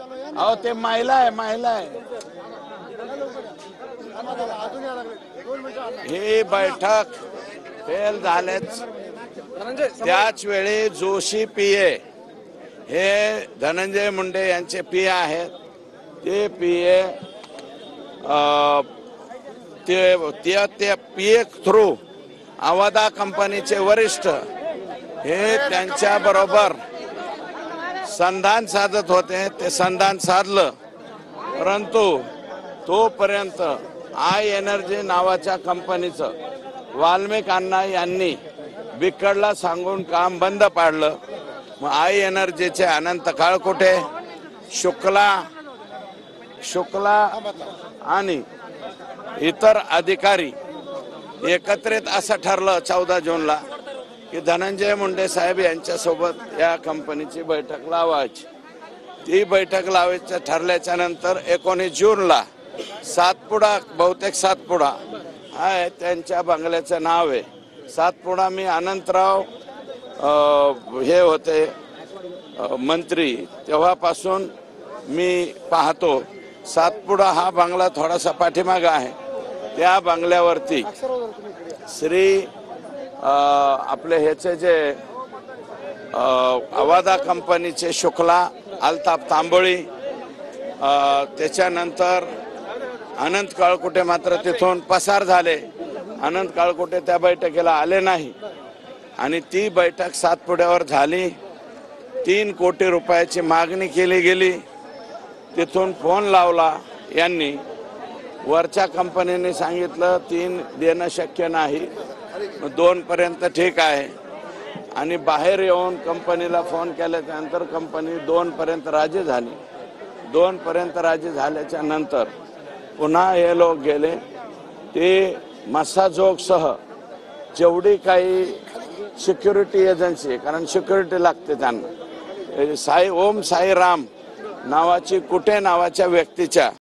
अहो ते महिला आहे ही बैठक फेल झाल्याच त्याच वेळी जोशी पीए हे धनंजय मुंडे यांचे पीए आहेत. ते पीए ते पीए थ्रू अवादा कंपनीचे वरिष्ठ हे त्यांच्या बरोबर संधान साधत होते. ते संधान साधलं, परंतु तोपर्यंत आय एनर्जी नावाच्या कंपनीचं वाल्मिक अण्णा यांनी बिकडला सांगून काम बंद पाडलं. मग आय एनर्जीचे अनंत काळकुटे, शुक्ला आणि इतर अधिकारी एकत्रित असं ठरलं 14 जूनला की धनंजय मुंडे साहेब यांच्यासोबत या कंपनीची बैठक लावायची. ती बैठक लावायचं ठरल्याच्या नंतर 19 जूनला सातपुडा, बहुतेक सातपुडा आहे त्यांच्या बंगल्याचं नाव आहे सातपुडा. मी अनंतराव हे होते मंत्री, तेव्हापासून मी पाहतो सातपुडा हा बंगला थोडासा पाठीमागा आहे. त्या बंगल्यावरती श्री आपले ह्याचे जे अवादा कंपनीचे शुक्ला, अल्ताफ तांबोळी, त्याच्यानंतर अनंत काळकुटे मात्र तिथून पसार झाले. अनंत काळकुटे त्या बैठकीला आले नाही आणि ती बैठक सातपुड्यावर झाली. 3 कोटी रुपयाची मागणी केली गेली. तिथून फोन लावला यांनी, वरच्या कंपनीने सांगितलं 3 देणं शक्य नाही, 2 पर्यंत ठीक आहे. आणि बाहेर येऊन कंपनीला फोन केल्याच्यानंतर कंपनी 2 पर्यंत राजी झाली. 2 पर्यंत राजी झाल्याच्या नंतर पुन्हा हे लोक गेले. ते मस्साजोगसह जेवढी काही सिक्युरिटी एजन्सी, कारण सिक्युरिटी लागते त्यांना, ओम साई राम नावाची कुटे नावाच्या व्यक्तीच्या